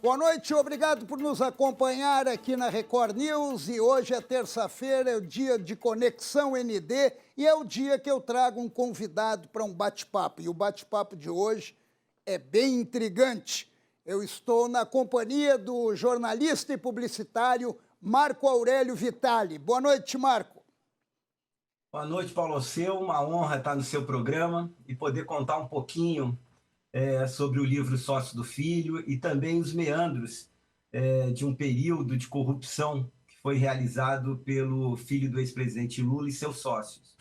Boa noite, obrigado por nos acompanhar aqui na Record News. E hoje é terça-feira, é o dia de Conexão ND e é o dia que eu trago um convidado para um bate-papo. E o bate-papo de hoje é bem intrigante. Eu estou na companhia do jornalista e publicitário Marco Aurélio Vitali. Boa noite, Marco. Boa noite, Paulo Alceu. Uma honra estar no seu programa e poder contar um pouquinho sobre o livro Sócio do Filho e também os meandros de um período de corrupção que foi realizado pelo filho do ex-presidente Lula e seus sócios.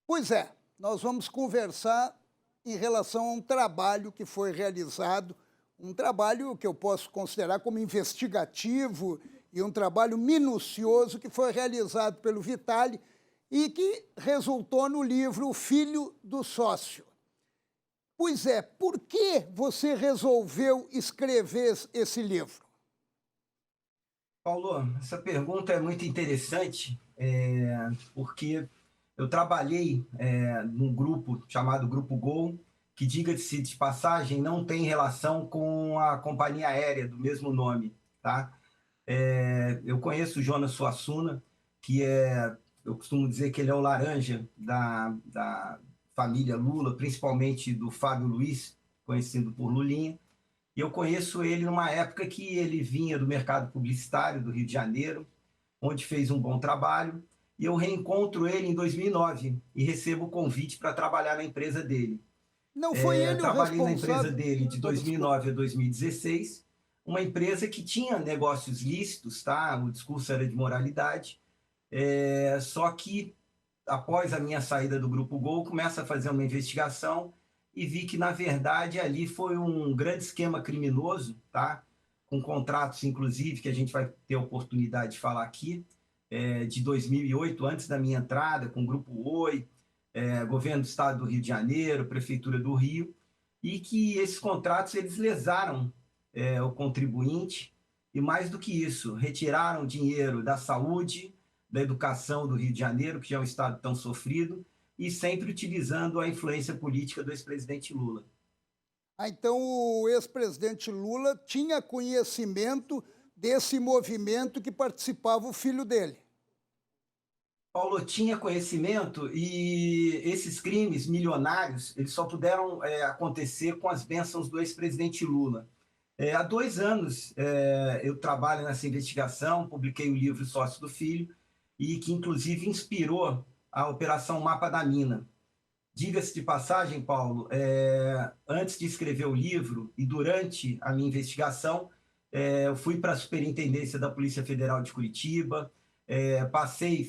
Pois é, nós vamos conversar em relação a um trabalho que foi realizado, um trabalho que eu posso considerar como investigativo e um trabalho minucioso que foi realizado pelo Vitali e que resultou no livro O Filho do Sócio. Pois é, por que você resolveu escrever esse livro? Paulo, essa pergunta é muito interessante, porque eu trabalhei num grupo chamado Grupo Gol, que, diga-se de passagem, não tem relação com a companhia aérea do mesmo nome, tá? Eu conheço o Jonas Suassuna, eu costumo dizer que ele é o laranja da família Lula, principalmente do Fábio Luiz, conhecido por Lulinha. E eu conheço ele numa época que ele vinha do mercado publicitário do Rio de Janeiro, onde fez um bom trabalho, e eu reencontro ele em 2009 e recebo o convite para trabalhar na empresa dele. Não foi ele o Trabalhei na empresa responsável... dele de 2009 a 2016, uma empresa que tinha negócios lícitos, tá? O discurso era de moralidade, só que após a minha saída do Grupo Gol, começa a fazer uma investigação e vi que, na verdade, ali foi um grande esquema criminoso, tá? Com contratos, inclusive, que a gente vai ter a oportunidade de falar aqui, de 2008, antes da minha entrada, com o Grupo Oi, Governo do Estado do Rio de Janeiro, Prefeitura do Rio, e que esses contratos eles lesaram o contribuinte e, mais do que isso, retiraram dinheiro da saúde, da educação do Rio de Janeiro, que já é um estado tão sofrido, e sempre utilizando a influência política do ex-presidente Lula. Então o ex-presidente Lula tinha conhecimento desse movimento que participava o filho dele. Paulo tinha conhecimento e esses crimes milionários eles só puderam acontecer com as bênçãos do ex-presidente Lula. Há 2 anos eu trabalho nessa investigação, publiquei o livro Sócio do Filho, e que inclusive inspirou a Operação Mapa da Mina. Diga-se de passagem, Paulo, antes de escrever o livro e durante a minha investigação, eu fui para a Superintendência da Polícia Federal de Curitiba,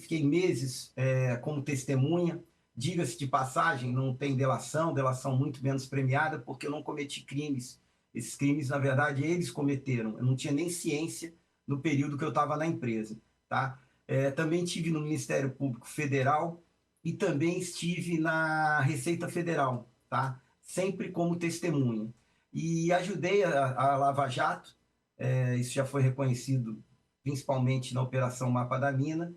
fiquei meses como testemunha. Diga-se de passagem, não tem delação muito menos premiada, porque eu não cometi crimes. Esses crimes, na verdade, eles cometeram. Eu não tinha nem ciência no período que eu estava na empresa, tá? Também estive no Ministério Público Federal e também estive na Receita Federal, tá? Sempre como testemunha. E ajudei a Lava Jato, isso já foi reconhecido principalmente na Operação Mapa da Mina,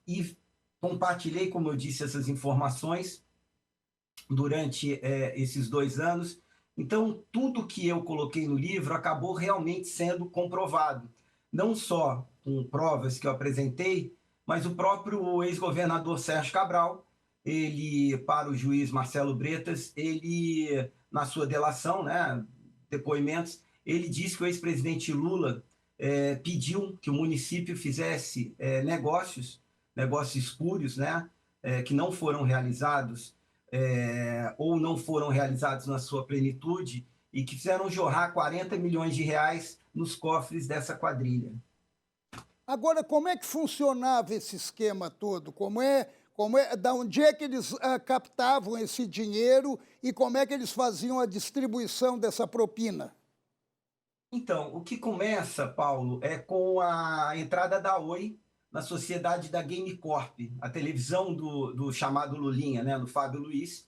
e compartilhei, como eu disse, essas informações durante esses 2 anos. Então, tudo que eu coloquei no livro acabou realmente sendo comprovado, não só com provas que eu apresentei, mas o próprio ex-governador Sérgio Cabral, ele, para o juiz Marcelo Bretas, ele, na sua delação, né, depoimentos, ele disse que o ex-presidente Lula pediu que o município fizesse negócios espúrios, né, que não foram realizados ou não foram realizados na sua plenitude e que fizeram jorrar 40 milhões de reais nos cofres dessa quadrilha. Agora, como é que funcionava esse esquema todo? Da onde é que eles captavam esse dinheiro e como é que eles faziam a distribuição dessa propina? Então, o que começa, Paulo, é com a entrada da Oi na sociedade da Game Corp, a televisão do chamado Lulinha, né, do Fábio Luiz.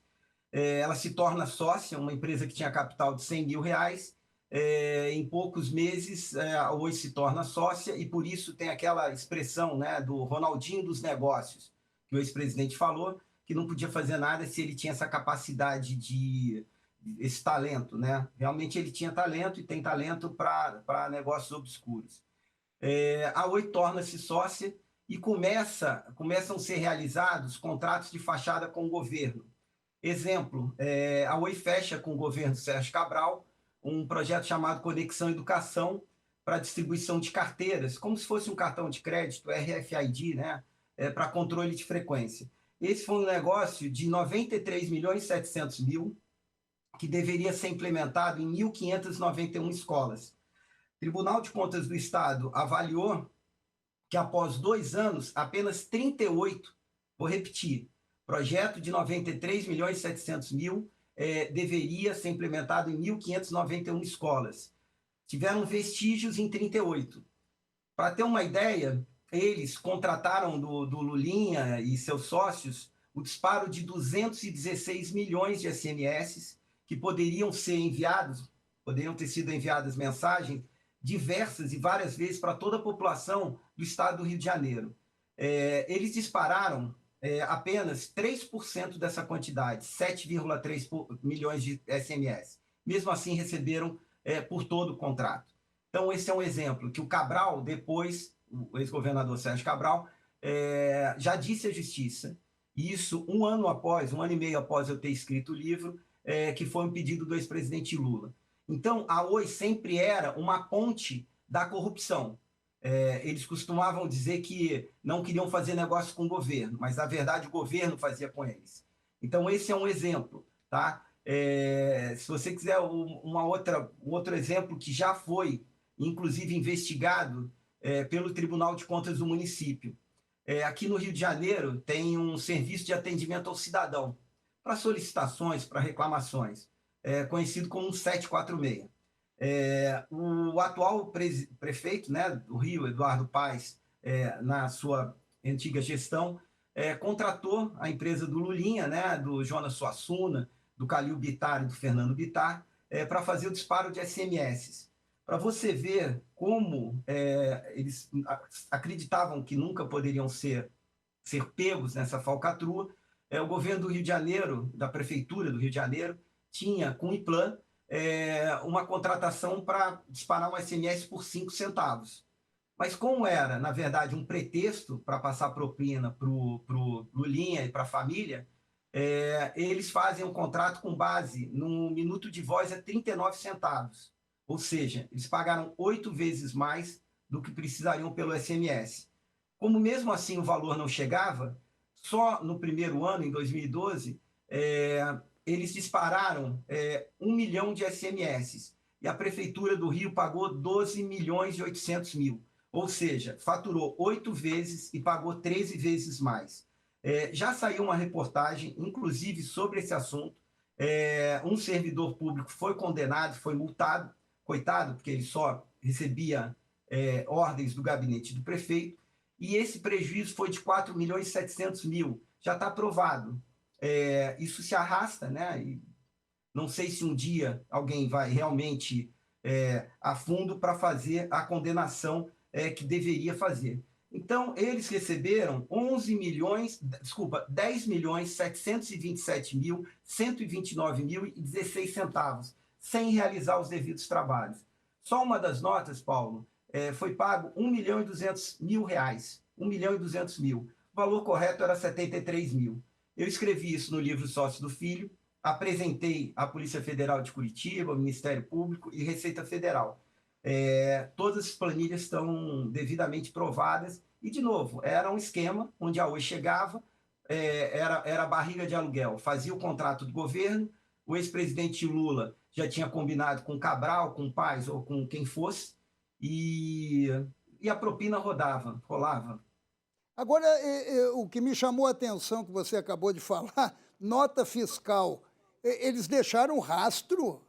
Ela se torna sócia, uma empresa que tinha capital de 100 mil reais. Em poucos meses, a Oi se torna sócia e, por isso, tem aquela expressão, né, do Ronaldinho dos negócios, que o ex-presidente falou, que não podia fazer nada se ele tinha essa capacidade de esse talento, né? Realmente ele tinha talento e tem talento para negócios obscuros. A Oi torna-se sócia e começam a ser realizados contratos de fachada com o governo. Exemplo, a Oi fecha com o governo Sérgio Cabral um projeto chamado Conexão Educação para distribuição de carteiras, como se fosse um cartão de crédito, RFID, né? Para controle de frequência. Esse foi um negócio de 93.700.000 que deveria ser implementado em 1.591 escolas. O Tribunal de Contas do Estado avaliou que após 2 anos, apenas 38, vou repetir, projeto de 93.700.000 deveria ser implementado em 1.591 escolas. Tiveram vestígios em 38. Para ter uma ideia, eles contrataram do Lulinha e seus sócios o disparo de 216 milhões de SMS que poderiam ter sido enviadas mensagens diversas e várias vezes para toda a população do estado do Rio de Janeiro. Eles dispararam apenas 3% dessa quantidade, 7,3 milhões de SMS. Mesmo assim, receberam por todo o contrato. Então, esse é um exemplo que o Cabral, depois, o ex-governador Sérgio Cabral, já disse à Justiça, isso um ano e meio após eu ter escrito o livro, que foi um pedido do ex-presidente Lula. Então, a Oi sempre era uma ponte da corrupção. Eles costumavam dizer que não queriam fazer negócio com o governo, mas, na verdade, o governo fazia com eles. Então, esse é um exemplo, tá? Se você quiser um outro exemplo que já foi, inclusive, investigado pelo Tribunal de Contas do município. Aqui no Rio de Janeiro tem um serviço de atendimento ao cidadão para solicitações, para reclamações, conhecido como 746. O atual prefeito, né, do Rio, Eduardo Paes, na sua antiga gestão, contratou a empresa do Lulinha, né, do Jonas Suassuna, do Calil Bittar e do Fernando Bittar, para fazer o disparo de SMS. Para você ver como eles acreditavam que nunca poderiam ser pegos nessa falcatrua, o governo do Rio de Janeiro, da Prefeitura do Rio de Janeiro, tinha com o IPLAN uma contratação para disparar um SMS por 5 centavos. Mas como era, na verdade, um pretexto para passar propina para o Lulinha e para a família, eles fazem um contrato com base num minuto de voz a 39 centavos. Ou seja, eles pagaram 8 vezes mais do que precisariam pelo SMS. Como mesmo assim o valor não chegava, só no primeiro ano, em 2012, eles dispararam 1 milhão de SMS e a Prefeitura do Rio pagou 12.800.000, ou seja, faturou 8 vezes e pagou 13 vezes mais. Já saiu uma reportagem, inclusive, sobre esse assunto. Um servidor público foi condenado, foi multado, coitado, porque ele só recebia ordens do gabinete do prefeito, e esse prejuízo foi de 4.700.000. Já está aprovado. Isso se arrasta, né? E não sei se um dia alguém vai realmente a fundo para fazer a condenação que deveria fazer. Então, eles receberam 10.727.129.129,16 centavos, sem realizar os devidos trabalhos. Só uma das notas, Paulo, foi pago R$ 1.200.000. 1.200.000. O valor correto era 73 mil. Eu escrevi isso no livro Sócio do Filho, apresentei à Polícia Federal de Curitiba, ao Ministério Público e Receita Federal. Todas as planilhas estão devidamente provadas e, de novo, era um esquema onde a Oi chegava, era barriga de aluguel, fazia o contrato do governo, o ex-presidente Lula já tinha combinado com Cabral, com Paes ou com quem fosse, e a propina rolava. Agora, o que me chamou a atenção que você acabou de falar, nota fiscal, eles deixaram rastro?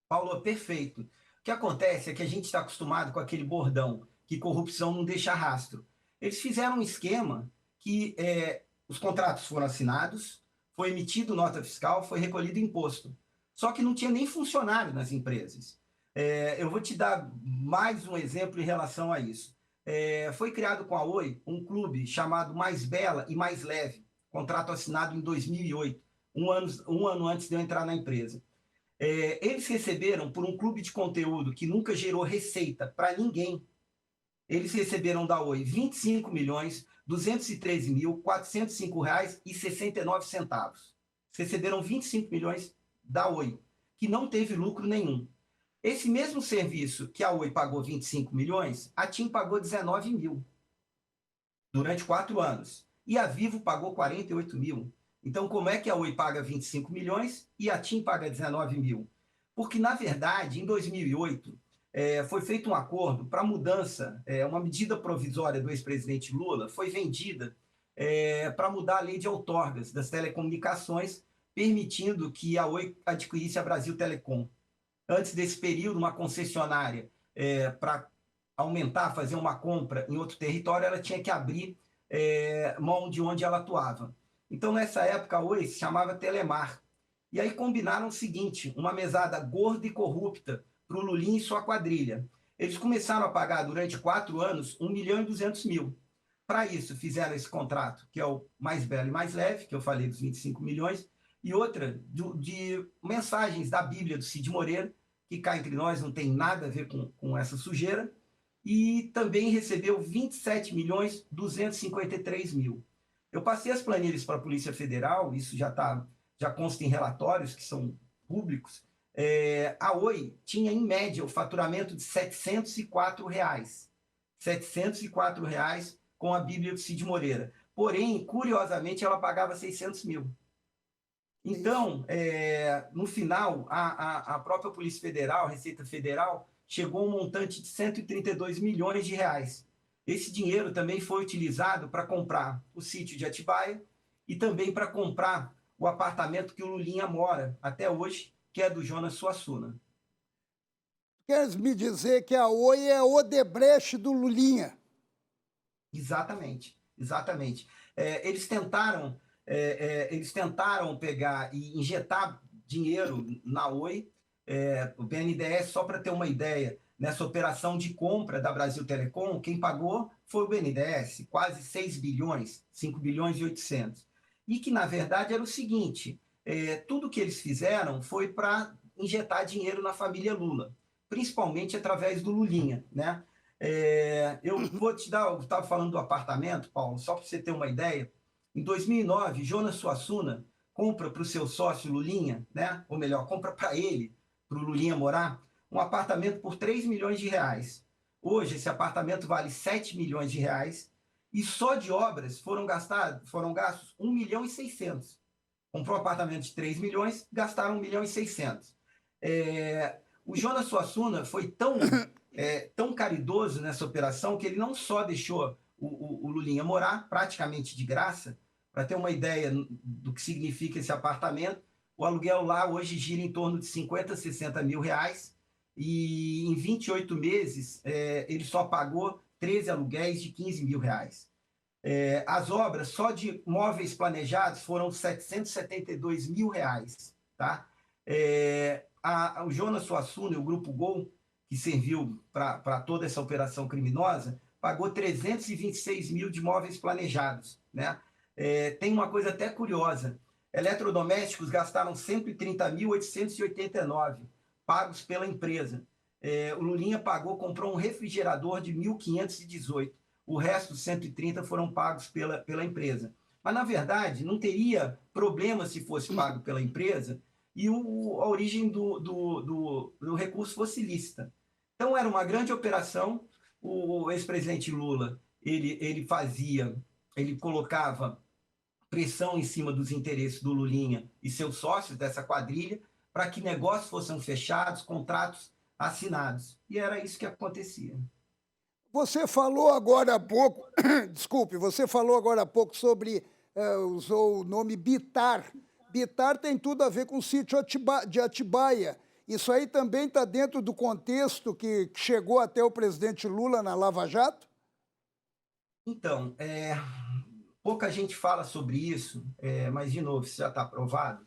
Paulo, perfeito. O que acontece é que a gente está acostumado com aquele bordão, que corrupção não deixa rastro. Eles fizeram um esquema que os contratos foram assinados, foi emitido nota fiscal, foi recolhido imposto. Só que não tinha nem funcionário nas empresas. Eu vou te dar mais um exemplo em relação a isso. Foi criado com a Oi um clube chamado Mais Bela e Mais Leve, contrato assinado em 2008, um ano antes de eu entrar na empresa. Eles receberam, por um clube de conteúdo que nunca gerou receita para ninguém, eles receberam da Oi R$ 25.213.405,69. Receberam 25 milhões da Oi, que não teve lucro nenhum. Esse mesmo serviço que a Oi pagou 25 milhões, a TIM pagou 19 mil durante 4 anos. E a Vivo pagou 48 mil. Então, como é que a Oi paga 25 milhões e a TIM paga 19 mil? Porque, na verdade, em 2008, foi feito um acordo para mudança, uma medida provisória do ex-presidente Lula foi vendida para mudar a lei de outorgas das telecomunicações, permitindo que a Oi adquirisse a Brasil Telecom. Antes desse período, uma concessionária, para aumentar, fazer uma compra em outro território, ela tinha que abrir mão de onde ela atuava. Então, nessa época, a Oi se chamava Telemar. E aí combinaram o seguinte, uma mesada gorda e corrupta para o Lulinha e sua quadrilha. Eles começaram a pagar, durante 4 anos, 1.200.000. Para isso, fizeram esse contrato, que é o mais belo e mais leve, que eu falei dos 25 milhões, e outra de mensagens da Bíblia do Cid Moreira, que cá entre nós não tem nada a ver com essa sujeira, e também recebeu 27.253.000. Eu passei as planilhas para a Polícia Federal, isso já consta em relatórios que são públicos. A Oi tinha, em média, o faturamento de R$ 704. R$ 704 com a Bíblia do Cid Moreira. Porém, curiosamente, ela pagava 600 mil. Então, no final, a própria Polícia Federal, a Receita Federal, chegou a um montante de 132 milhões de reais. Esse dinheiro também foi utilizado para comprar o sítio de Atibaia e também para comprar o apartamento que o Lulinha mora até hoje, que é do Jonas Suassuna. Queres me dizer que a Oi é a Odebrecht do Lulinha? Exatamente, exatamente. Eles tentaram pegar e injetar dinheiro na Oi, o BNDES, só para ter uma ideia, nessa operação de compra da Brasil Telecom, quem pagou foi o BNDES, quase 6 bilhões, 5 bilhões e 800. E que, na verdade, era o seguinte, tudo que eles fizeram foi para injetar dinheiro na família Lula, principalmente através do Lulinha, né? Eu vou te dar, eu estava falando do apartamento, Paulo, só para você ter uma ideia. Em 2009, Jonas Suassuna compra para o seu sócio Lulinha, né? Ou melhor, compra para ele, para o Lulinha morar, um apartamento por 3 milhões de reais. Hoje, esse apartamento vale 7 milhões de reais e só de obras foram gastos 1 milhão e 600. Comprou um apartamento de 3 milhões, gastaram 1 milhão e 600. O Jonas Suassuna foi tão caridoso nessa operação que ele não só deixou o Lulinha morar praticamente de graça. Para ter uma ideia do que significa esse apartamento, o aluguel lá hoje gira em torno de 50, 60 mil reais e em 28 meses ele só pagou 13 aluguéis de 15 mil reais. As obras só de móveis planejados foram 772 mil reais. Tá? O Jonas Suassuna e o Grupo Gol, que serviu para toda essa operação criminosa, pagou 326 mil de móveis planejados. Né? Tem uma coisa até curiosa. Eletrodomésticos gastaram 130.889, pagos pela empresa. O Lulinha comprou um refrigerador de 1.518. O resto, dos 130, foram pagos pela empresa. Mas, na verdade, não teria problema se fosse pago pela empresa e a origem do recurso fosse lícita. Então, era uma grande operação. O ex-presidente Lula, ele colocava pressão em cima dos interesses do Lulinha e seus sócios dessa quadrilha para que negócios fossem fechados, contratos assinados. E era isso que acontecia. Você falou agora há pouco, desculpe, você falou agora há pouco sobre, usou o nome Bitar. Bitar tem tudo a ver com o sítio de Atibaia. Isso aí também está dentro do contexto que chegou até o presidente Lula na Lava Jato? Então, pouca gente fala sobre isso, mas, de novo, isso já está provado.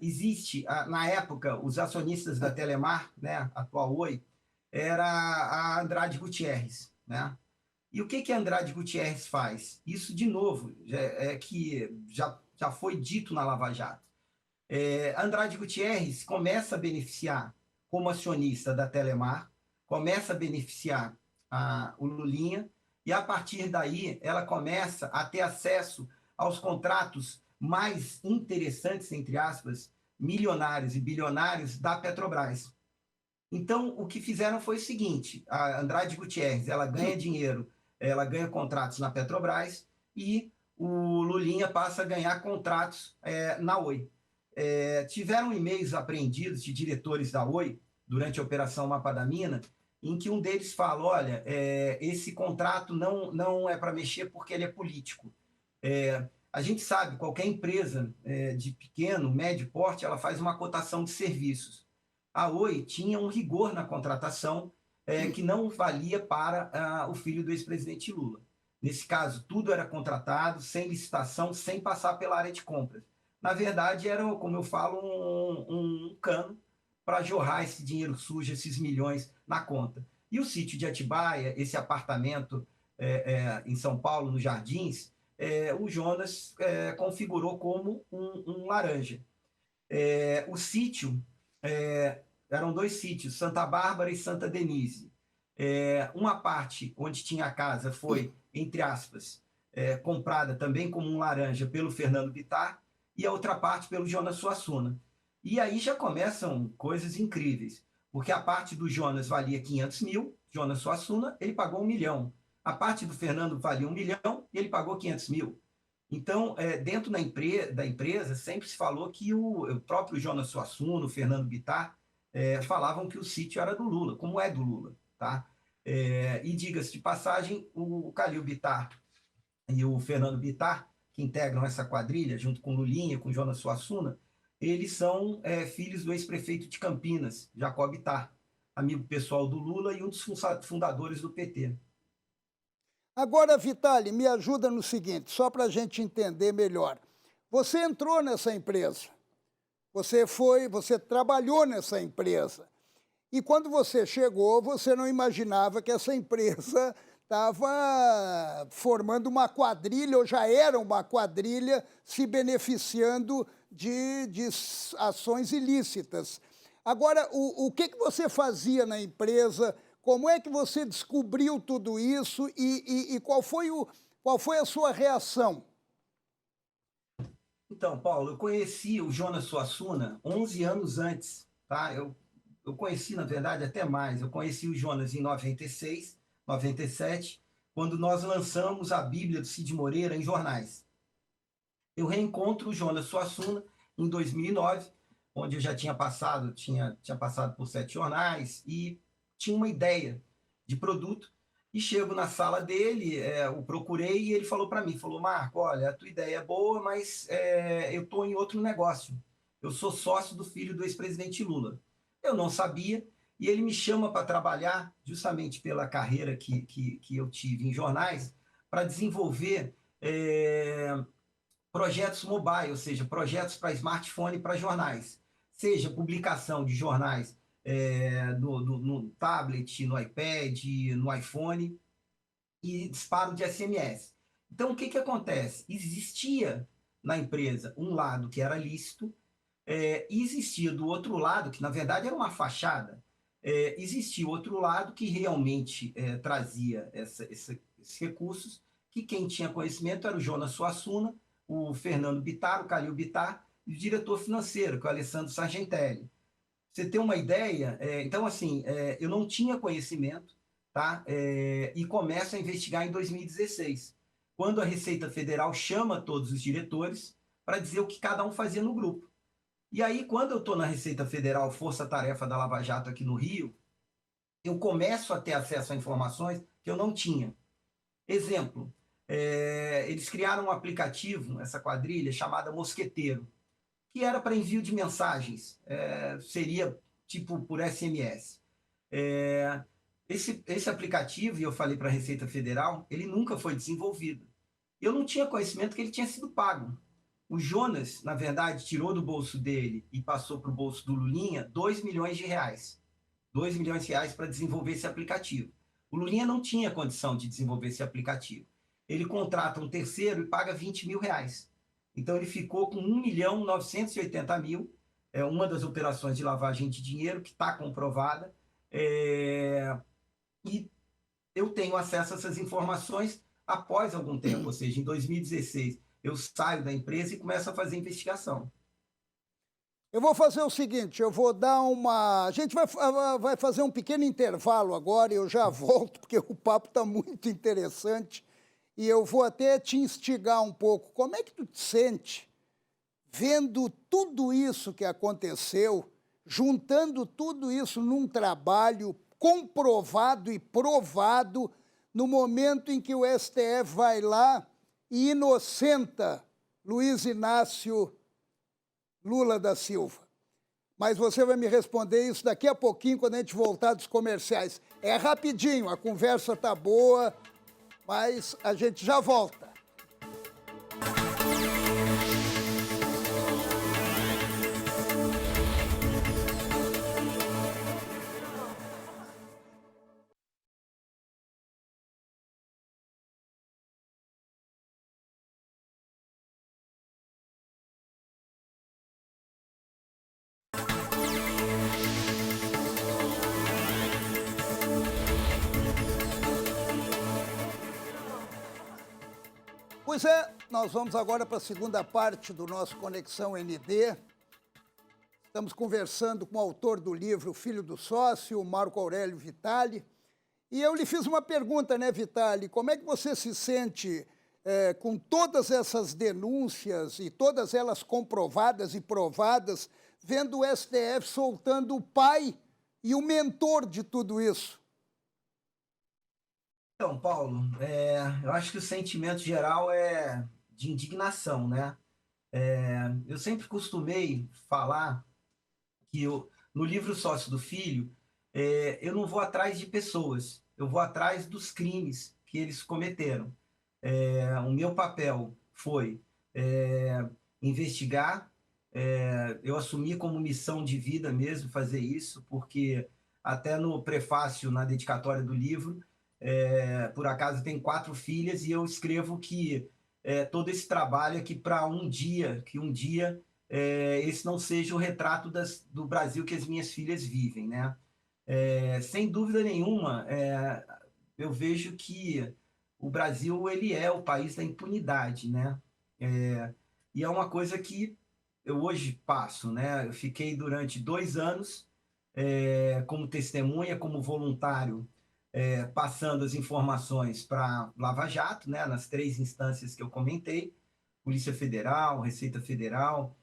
Existe, na época, os acionistas da Telemar, né, atual Oi, era a Andrade Gutierrez. Né? E o que a Andrade Gutierrez faz? Isso, de novo, que já já foi dito na Lava Jato. Andrade Gutierrez começa a beneficiar como acionista da Telemar, começa a beneficiar o Lulinha, e a partir daí ela começa a ter acesso aos contratos mais interessantes, entre aspas, milionários e bilionários da Petrobras. Então, o que fizeram foi o seguinte: a Andrade Gutierrez, ela ganha dinheiro, ela ganha contratos na Petrobras, e o Lulinha passa a ganhar contratos na Oi. Tiveram e-mails apreendidos de diretores da Oi durante a Operação Mapa da Mina, em que um deles fala: olha, esse contrato não é para mexer porque ele é político. A gente sabe, qualquer empresa de pequeno, médio porte, ela faz uma cotação de serviços. A Oi tinha um rigor na contratação que não valia para o filho do ex-presidente Lula. Nesse caso, tudo era contratado, sem licitação, sem passar pela área de compras. Na verdade, era, como eu falo, um cano para jorrar esse dinheiro sujo, esses milhões na conta. E o sítio de Atibaia, esse apartamento em São Paulo, nos Jardins, o Jonas configurou como um laranja. O sítio, eram 2 sítios, Santa Bárbara e Santa Denise. Uma parte onde tinha a casa foi, entre aspas, comprada também como um laranja pelo Fernando Bittar, e a outra parte pelo Jonas Suassuna. E aí já começam coisas incríveis, porque a parte do Jonas valia 500 mil, Jonas Suassuna, ele pagou 1 milhão. A parte do Fernando valia 1 milhão e ele pagou 500 mil. Então, dentro da empresa, sempre se falou que o próprio Jonas Suassuna, o Fernando Bittar, falavam que o sítio era do Lula, como é do Lula. Tá? E diga-se de passagem, o Calil Bittar e o Fernando Bittar, que integram essa quadrilha, junto com Lulinha, com Jonas Suassuna, eles são filhos do ex-prefeito de Campinas, Jacob Bittar, amigo pessoal do Lula e um dos fundadores do PT. Agora, Vitale, me ajuda no seguinte, só para a gente entender melhor. Você entrou nessa empresa, você trabalhou nessa empresa, e quando você chegou, você não imaginava que essa empresa estava formando uma quadrilha, ou já era uma quadrilha, se beneficiando de ações ilícitas. Agora, o que você fazia na empresa? Como é que você descobriu tudo isso e qual foi a sua reação? Então, Paulo, eu conheci o Jonas Suassuna 11 anos antes. Tá? Eu conheci, na verdade, até mais. Eu conheci o Jonas em 96, 97, quando nós lançamos a Bíblia do Cid Moreira em jornais. Eu reencontro o Jonas Suassuna em 2009, onde eu já tinha passado por 7 jornais e tinha uma ideia de produto, e chego na sala dele, o procurei, e ele falou para mim, Marco, olha, a tua ideia é boa, mas eu estou em outro negócio. Eu sou sócio do filho do ex-presidente Lula. Eu não sabia, e ele me chama para trabalhar, justamente pela carreira que eu tive em jornais, para desenvolver projetos mobile, ou seja, projetos para smartphone e para jornais. Seja publicação de jornais no tablet, no iPad, no iPhone, e disparo de SMS. Então, o que acontece? Existia na empresa um lado que era lícito, e existia do outro lado, que na verdade era uma fachada, existia outro lado que realmente trazia esses recursos, que quem tinha conhecimento era o Jonas Suassuna, o Fernando Bittar, o Calil Bittar, e o diretor financeiro, que é o Alessandro Sargentelli. Você ter uma ideia, então, assim, eu não tinha conhecimento, tá? E começo a investigar em 2016, quando a Receita Federal chama todos os diretores para dizer o que cada um fazia no grupo. E aí, quando eu estou na Receita Federal, Força-Tarefa da Lava Jato aqui no Rio, eu começo a ter acesso a informações que eu não tinha. Exemplo, eles criaram um aplicativo, essa quadrilha, chamada Mosqueteiro, que era para envio de mensagens, seria tipo por SMS. Esse aplicativo, e eu falei para a Receita Federal, ele nunca foi desenvolvido. Eu não tinha conhecimento que ele tinha sido pago. O Jonas, na verdade, tirou do bolso dele e passou para o bolso do Lulinha 2 milhões de reais. 2 milhões de reais para desenvolver esse aplicativo. O Lulinha não tinha condição de desenvolver esse aplicativo. Ele contrata um terceiro e paga 20 mil reais. Então, ele ficou com 1.980.000, uma das operações de lavagem de dinheiro que está comprovada, e eu tenho acesso a essas informações após algum tempo, ou seja, em 2016, eu saio da empresa e começo a fazer investigação. Eu vou fazer o seguinte, eu vou dar uma... A gente vai fazer um pequeno intervalo agora e eu já volto, porque o papo está muito interessante e eu vou até te instigar um pouco. Como é que tu te sente vendo tudo isso que aconteceu, juntando tudo isso num trabalho comprovado e provado no momento em que o STF vai lá e inocenta Luiz Inácio Lula da Silva? Mas você vai me responder isso daqui a pouquinho, quando a gente voltar dos comerciais. É rapidinho, a conversa tá boa, mas a gente já volta. Pois é, nós vamos agora para a segunda parte do nosso Conexão ND. Estamos conversando com o autor do livro Filho do Sócio, o Marco Aurélio Vitali. E eu lhe fiz uma pergunta, né, Vitali? Como é que você se sente com todas essas denúncias e todas elas comprovadas e provadas, vendo o STF soltando o pai e o mentor de tudo isso? Então, Paulo, eu acho que o sentimento geral é de indignação, né? Eu sempre costumei falar que no livro Sócio do Filho, eu não vou atrás de pessoas, eu vou atrás dos crimes que eles cometeram. O meu papel foi investigar, eu assumi como missão de vida mesmo fazer isso, porque até no prefácio, na dedicatória do livro, por acaso eu tenho 4 filhas e eu escrevo que todo esse trabalho é que para um dia, esse não seja o retrato do Brasil que as minhas filhas vivem, né? Sem dúvida nenhuma, eu vejo que o Brasil ele é o país da impunidade, né? E é uma coisa que eu hoje passo, né? Eu fiquei durante 2 anos como testemunha, como voluntário, passando as informações para Lava Jato, né? Nas 3 instâncias que eu comentei, Polícia Federal, Receita Federal,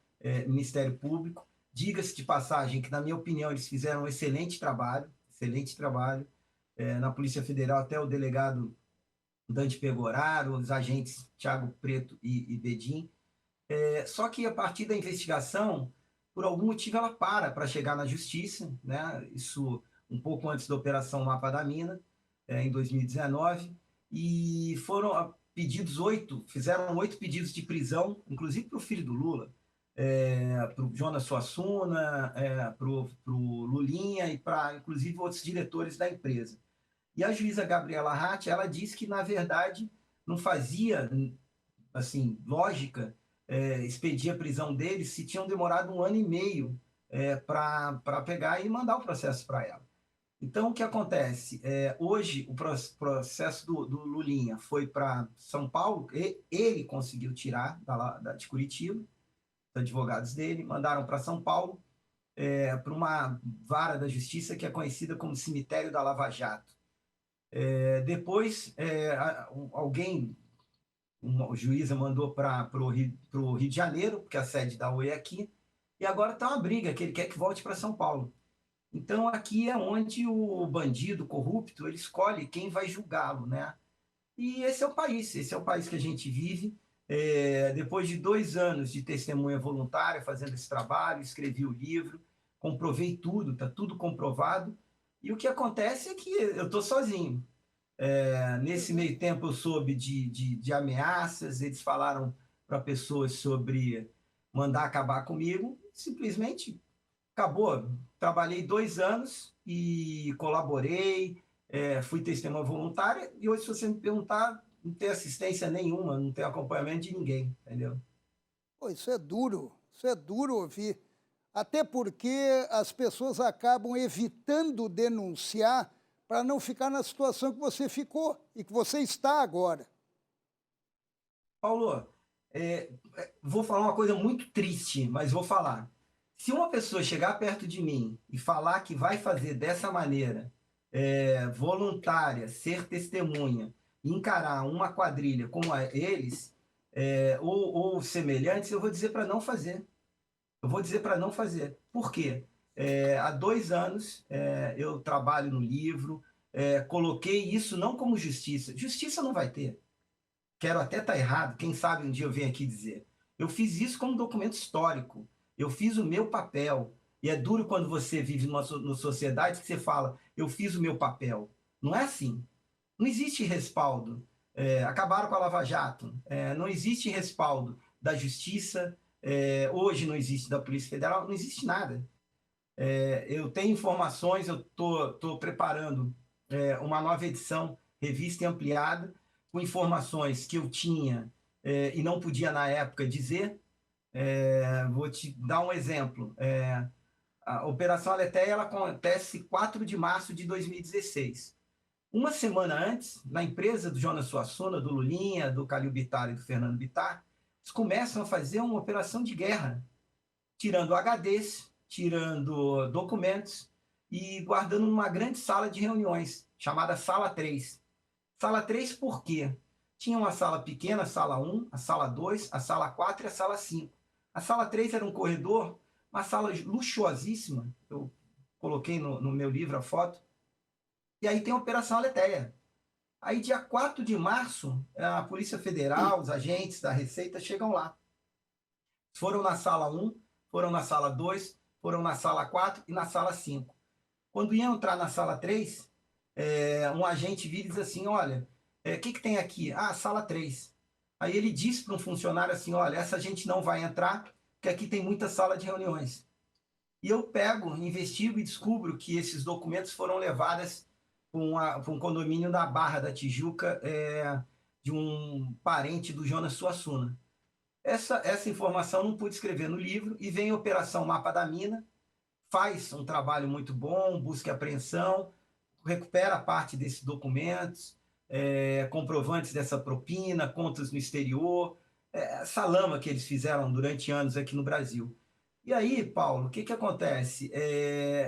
Ministério Público. Diga-se de passagem que, na minha opinião, eles fizeram um excelente trabalho, na Polícia Federal, até o delegado Dante Pegoraro, os agentes Thiago Preto e Bedim. Só que, a partir da investigação, por algum motivo, ela para chegar na justiça, né? Isso um pouco antes da Operação Mapa da Mina, em 2019, e foram fizeram 8 pedidos de prisão, inclusive para o filho do Lula, para o Jonas Suassuna, para o Lulinha e para, inclusive, outros diretores da empresa. E a juíza Gabriela Ratti, ela disse que, na verdade, não fazia assim, lógica expedir a prisão deles se tinham demorado 1 ano e meio para pegar e mandar o processo para ela. Então, o que acontece? Hoje, o processo do Lulinha foi para São Paulo, ele conseguiu tirar de Curitiba, os advogados dele, mandaram para São Paulo, para uma vara da justiça que é conhecida como Cemitério da Lava Jato. Depois, uma juíza mandou para o Rio de Janeiro, porque a sede da OE é aqui, e agora está uma briga, que ele quer que volte para São Paulo. Então, aqui é onde o bandido corrupto ele escolhe quem vai julgá-lo, né? E esse é o país que a gente vive. Depois de 2 anos de testemunha voluntária, fazendo esse trabalho, escrevi o livro, comprovei tudo, está tudo comprovado. E o que acontece é que eu estou sozinho. Nesse meio tempo, eu soube de ameaças, eles falaram para pessoas sobre mandar acabar comigo, simplesmente acabou. Trabalhei 2 anos e colaborei, fui testemunha voluntária, e hoje, se você me perguntar, não tem assistência nenhuma, não tem acompanhamento de ninguém, entendeu? Pô, isso é duro ouvir. Até porque as pessoas acabam evitando denunciar para não ficar na situação que você ficou e que você está agora. Paulo, vou falar uma coisa muito triste, mas vou falar. Se uma pessoa chegar perto de mim e falar que vai fazer dessa maneira, voluntária, ser testemunha, encarar uma quadrilha como eles, ou semelhantes, eu vou dizer para não fazer. Eu vou dizer para não fazer. Por quê? Há 2 anos eu trabalho no livro, coloquei isso não como justiça. Justiça não vai ter. Quero até estar errado, quem sabe um dia eu venho aqui dizer. Eu fiz isso como documento histórico. Eu fiz o meu papel. E é duro quando você vive numa sociedade que você fala, eu fiz o meu papel. Não é assim. Não existe respaldo. Acabaram com a Lava Jato. Não existe respaldo da Justiça. Hoje não existe da Polícia Federal. Não existe nada. Eu tenho informações, eu estou preparando uma nova edição, revista e ampliada, com informações que eu tinha e não podia na época dizer. Vou te dar um exemplo. A Operação Aletheia ela acontece 4 de março de 2016. Uma semana antes, na empresa do Jonas Suassuna, do Lulinha, do Calil Bittar e do Fernando Bittar, eles começam a fazer uma operação de guerra, tirando HDs, tirando documentos e guardando numa grande sala de reuniões, chamada Sala 3. Sala 3 por quê? Tinha uma sala pequena, a sala 1, a sala 2, a sala 4 e a sala 5. A sala 3 era um corredor, uma sala luxuosíssima, eu coloquei no meu livro a foto, e aí tem a Operação Aletheia. Aí, dia 4 de março, a Polícia Federal, os agentes da Receita chegam lá. Foram na sala 1, foram na sala 2, foram na sala 4 e na sala 5. Quando iam entrar na sala 3, um agente vira e diz assim, olha, o que tem aqui? Ah, sala 3. Aí ele disse para um funcionário assim, olha, essa gente não vai entrar, porque aqui tem muita sala de reuniões. E eu pego, investigo e descubro que esses documentos foram levados para um condomínio da Barra da Tijuca, de um parente do Jonas Suassuna. Essa informação não pude escrever no livro, e vem a Operação Mapa da Mina, faz um trabalho muito bom, busca e apreensão, recupera parte desses documentos, comprovantes dessa propina, contas no exterior, essa lama que eles fizeram durante anos aqui no Brasil. E aí, Paulo, o que acontece?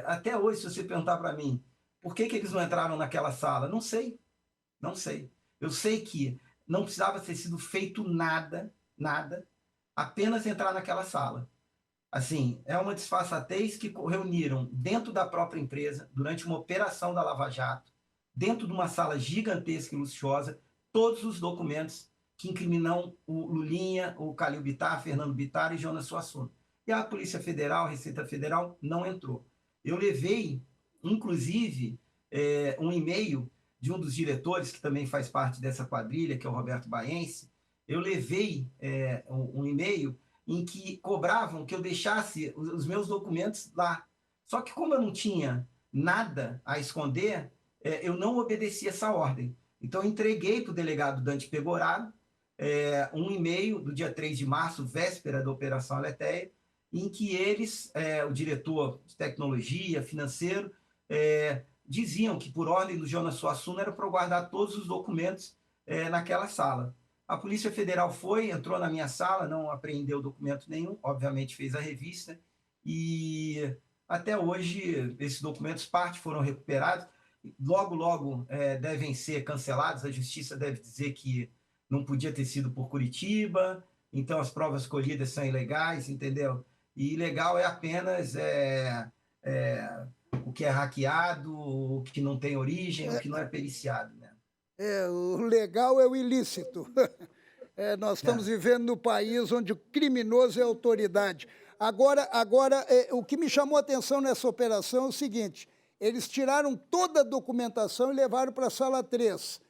Até hoje, se você perguntar para mim, por que eles não entraram naquela sala? Não sei, não sei. Eu sei que não precisava ter sido feito nada, nada, apenas entrar naquela sala. Assim, é uma disfarçatez que reuniram dentro da própria empresa, durante uma operação da Lava Jato, dentro de uma sala gigantesca e luxuosa, todos os documentos que incriminam o Lulinha, o Calil Bittar, Fernando Bittar e Jonas Suassuna. E a Polícia Federal, a Receita Federal, não entrou. Eu levei, inclusive, um e-mail de um dos diretores, que também faz parte dessa quadrilha, que é o Roberto Baense. Eu levei um e-mail em que cobravam que eu deixasse os meus documentos lá. Só que como eu não tinha nada a esconder, eu não obedeci essa ordem. Então, eu entreguei para o delegado Dante Pegoraro um e-mail do dia 3 de março, véspera da Operação Aletheia, em que eles, o diretor de tecnologia, financeiro, diziam que, por ordem do Jonas Suassuna, era para eu guardar todos os documentos naquela sala. A Polícia Federal entrou na minha sala, não apreendeu documento nenhum, obviamente fez a revista, e até hoje esses documentos, parte foram recuperados, logo, logo devem ser cancelados, a Justiça deve dizer que não podia ter sido por Curitiba, então as provas colhidas são ilegais, entendeu? E ilegal é apenas o que é hackeado, o que não tem origem, o que não é periciado, né? O legal é o ilícito. Nós estamos vivendo no país onde o criminoso é a autoridade. Agora, o que me chamou a atenção nessa operação é o seguinte, eles tiraram toda a documentação e levaram para a sala 3,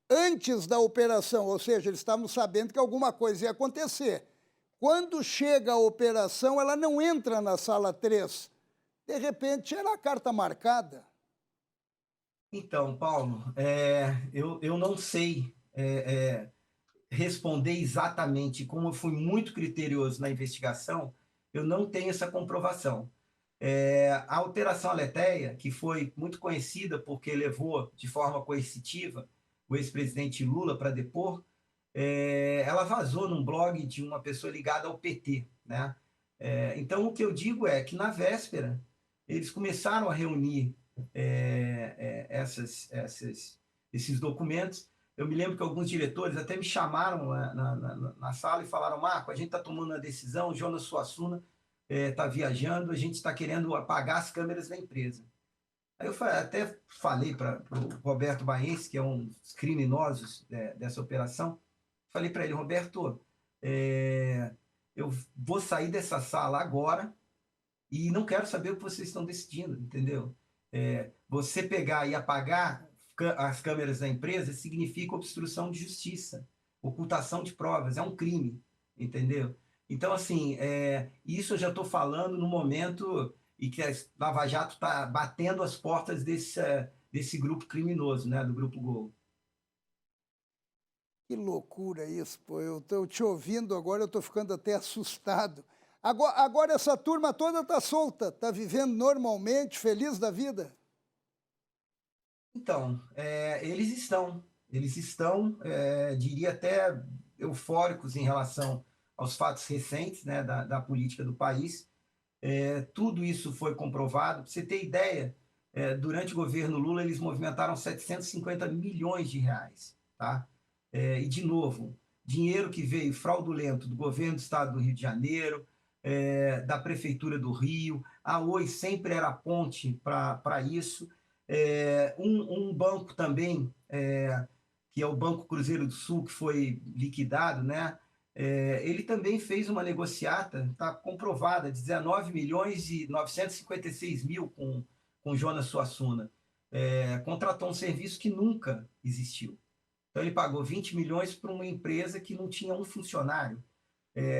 antes da operação, ou seja, eles estavam sabendo que alguma coisa ia acontecer. Quando chega a operação, ela não entra na sala 3. De repente, era a carta marcada. Então, Paulo, eu não sei. responder exatamente, como eu fui muito criterioso na investigação, eu não tenho essa comprovação. A alteração aletheia, que foi muito conhecida porque levou de forma coercitiva o ex-presidente Lula para depor, ela vazou num blog de uma pessoa ligada ao PT, né? Então, o que eu digo é que, na véspera, eles começaram a reunir esses documentos. Eu me lembro que alguns diretores até me chamaram na sala e falaram: Marco, a gente está tomando uma decisão, o Jonas Suassuna está viajando, a gente está querendo apagar as câmeras da empresa. Aí eu até falei para o Roberto Baense, que é um dos criminosos dessa operação, falei para ele: Roberto, eu vou sair dessa sala agora e não quero saber o que vocês estão decidindo, entendeu? Você pegar e apagar as câmeras da empresa significa obstrução de justiça, ocultação de provas, é um crime, entendeu? Então, assim, isso eu já estou falando no momento em que a Lava Jato está batendo as portas desse grupo criminoso, né, do Grupo Gol. Que loucura isso, pô. Eu estou te ouvindo agora, eu estou ficando até assustado. Agora essa turma toda está solta, está vivendo normalmente, feliz da vida? Então, eles estão, diria até eufóricos em relação aos fatos recentes, né, da política do país. Tudo isso foi comprovado. Para você ter ideia, durante o governo Lula, eles movimentaram 750 milhões de reais. Tá? E, de novo, dinheiro que veio fraudulento do governo do estado do Rio de Janeiro, da Prefeitura do Rio. A Oi sempre era a ponte para isso. Um banco também, que é o Banco Cruzeiro do Sul, que foi liquidado, né? Ele também fez uma negociata, está comprovada, 19 milhões e 956 mil com Jonas Suassuna. Contratou um serviço que nunca existiu. Então, ele pagou 20 milhões para uma empresa que não tinha um funcionário.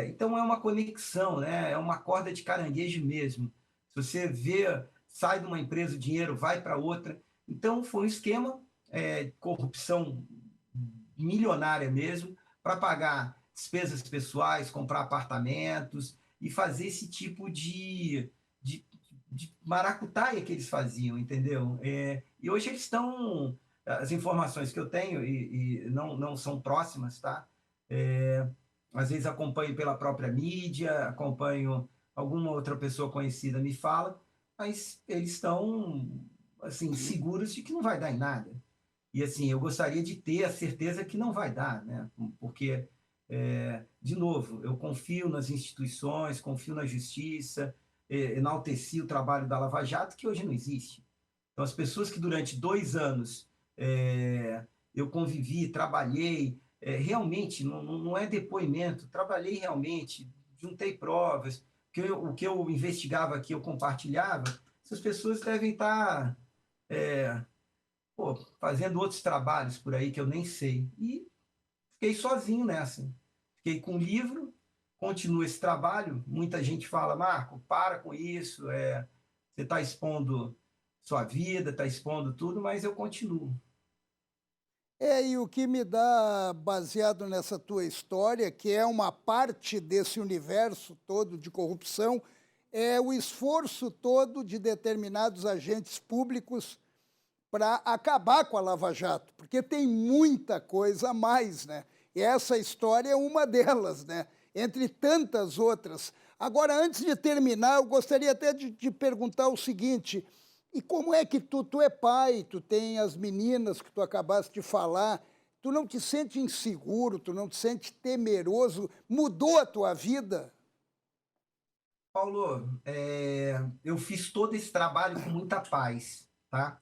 Então, é uma conexão, né? É uma corda de caranguejo mesmo. Se você vê, sai de uma empresa, o dinheiro vai para outra. Então, foi um esquema de corrupção milionária mesmo, para pagar despesas pessoais, comprar apartamentos e fazer esse tipo de maracutaia que eles faziam, entendeu? E hoje eles estão... As informações que eu tenho, e não são próximas, tá? Às vezes acompanho pela própria mídia, acompanho alguma outra pessoa conhecida me fala, mas eles estão assim seguros de que não vai dar em nada. E assim, eu gostaria de ter a certeza que não vai dar, né? Porque, de novo, eu confio nas instituições, confio na justiça, enalteci o trabalho da Lava Jato, que hoje não existe. Então, as pessoas que durante 2 anos eu convivi, trabalhei, realmente, não é depoimento, trabalhei realmente, juntei provas, o que eu investigava aqui, eu compartilhava, essas pessoas devem estar fazendo outros trabalhos por aí que eu nem sei. E fiquei sozinho nessa. Fiquei com um livro, continuo esse trabalho. Muita gente fala: Marco, para com isso, você está expondo sua vida, está expondo tudo, mas eu continuo. E o que me dá, baseado nessa tua história, que é uma parte desse universo todo de corrupção, é o esforço todo de determinados agentes públicos para acabar com a Lava Jato, porque tem muita coisa a mais, né? E essa história é uma delas, né? Entre tantas outras. Agora, antes de terminar, eu gostaria até de te perguntar o seguinte: e como é que tu é pai, tu tem as meninas que tu acabaste de falar, tu não te sente inseguro, tu não te sente temeroso? Mudou a tua vida? Paulo, eu fiz todo esse trabalho com muita paz, tá?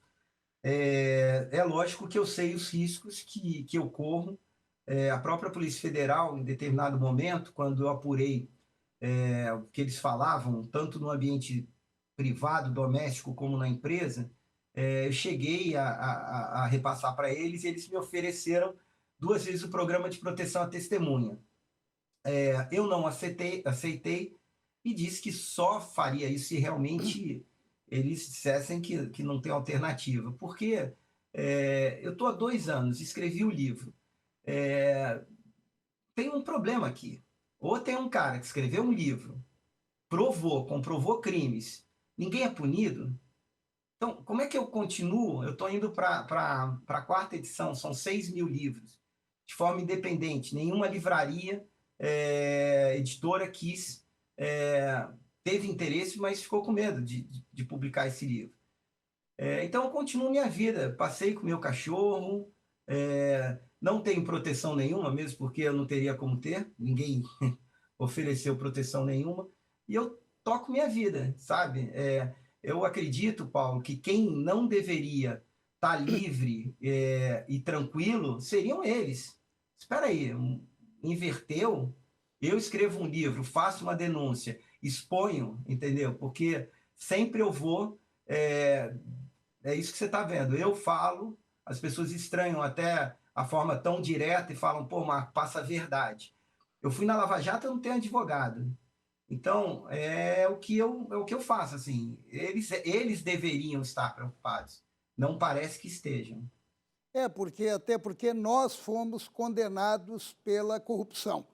Lógico que eu sei os riscos que eu corro. A própria Polícia Federal, em determinado momento, quando eu apurei o que eles falavam, tanto no ambiente privado, doméstico, como na empresa, eu cheguei a repassar para eles e eles me ofereceram 2 vezes o programa de proteção à testemunha. Eu não aceitei e disse que só faria isso se realmente eles dissessem que não tem alternativa. Porque eu estou há 2 anos, escrevi o livro, problema aqui. Ou tem um cara que escreveu um livro, comprovou crimes, ninguém é punido. Então, como é que eu continuo? Eu estou indo para a quarta edição, são 6.000 livros, de forma independente. Nenhuma livraria, editora teve interesse, mas ficou com medo de publicar esse livro. Então, eu continuo minha vida. Passei com meu cachorro, não tenho proteção nenhuma, mesmo porque eu não teria como ter, ninguém ofereceu proteção nenhuma, e eu toco minha vida, sabe? Eu acredito, Paulo, que quem não deveria estar livre e tranquilo seriam eles. Espera aí, inverteu? Eu escrevo um livro, faço uma denúncia, exponho, entendeu? Porque sempre eu vou... É isso que você está vendo. Eu falo, as pessoas estranham até a forma tão direta e falam, pô, Marco, passa a verdade. Eu fui na Lava Jato, eu não tenho advogado. Então, é o que eu faço, assim. Eles deveriam estar preocupados. Não parece que estejam. Até porque nós fomos condenados pela corrupção.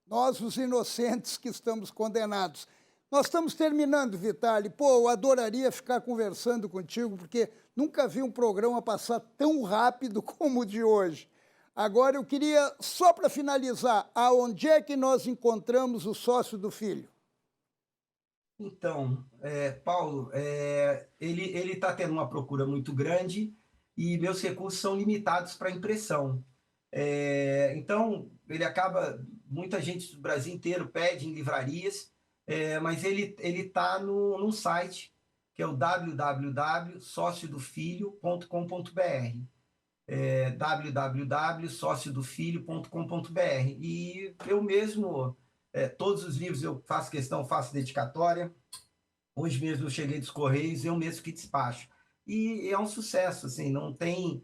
Nós, os inocentes que estamos condenados. Nós estamos terminando, Vitali. Pô, eu adoraria ficar conversando contigo, porque nunca vi um programa passar tão rápido como o de hoje. Agora, eu queria, só para finalizar, aonde é que nós encontramos o Sócio do Filho? Então, Paulo, ele está tendo uma procura muito grande e meus recursos são limitados para impressão. Então, muita gente do Brasil inteiro pede em livrarias, mas ele está num site, que é o www.sociodofilho.com.br. www.sociodofilho.com.br. E eu mesmo, todos os livros eu faço questão, faço dedicatória. Hoje mesmo eu cheguei dos Correios, eu mesmo que despacho. E é um sucesso, assim, não tem...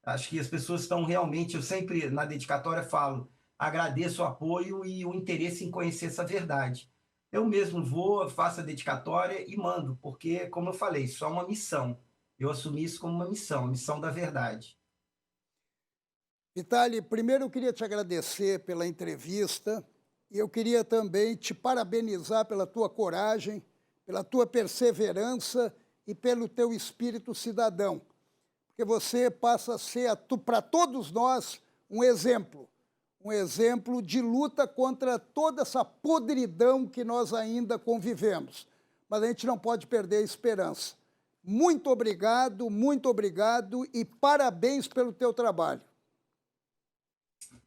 Acho que as pessoas estão realmente... Eu sempre, na dedicatória, falo, agradeço o apoio e o interesse em conhecer essa verdade. Eu mesmo vou, faço a dedicatória e mando, porque, como eu falei, isso é uma missão. Eu assumi isso como uma missão, a missão da verdade. Vitali, primeiro eu queria te agradecer pela entrevista e eu queria também te parabenizar pela tua coragem, pela tua perseverança e pelo teu espírito cidadão, porque você passa a ser, para todos nós, um exemplo de luta contra toda essa podridão que nós ainda convivemos. Mas a gente não pode perder a esperança. Muito obrigado e parabéns pelo teu trabalho.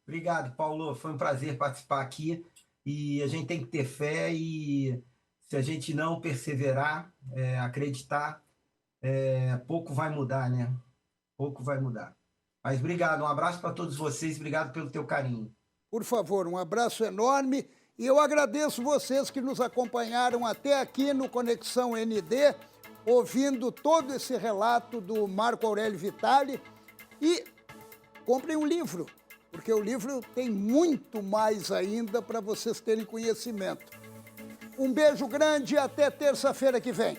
Obrigado, Paulo. Foi um prazer participar aqui. E a gente tem que ter fé e se a gente não perseverar, acreditar, pouco vai mudar, né? Pouco vai mudar. Mas obrigado, um abraço para todos vocês, obrigado pelo teu carinho. Por favor, um abraço enorme e eu agradeço vocês que nos acompanharam até aqui no Conexão ND, ouvindo todo esse relato do Marco Aurélio Vitali e comprem um livro, porque o livro tem muito mais ainda para vocês terem conhecimento. Um beijo grande e até terça-feira que vem.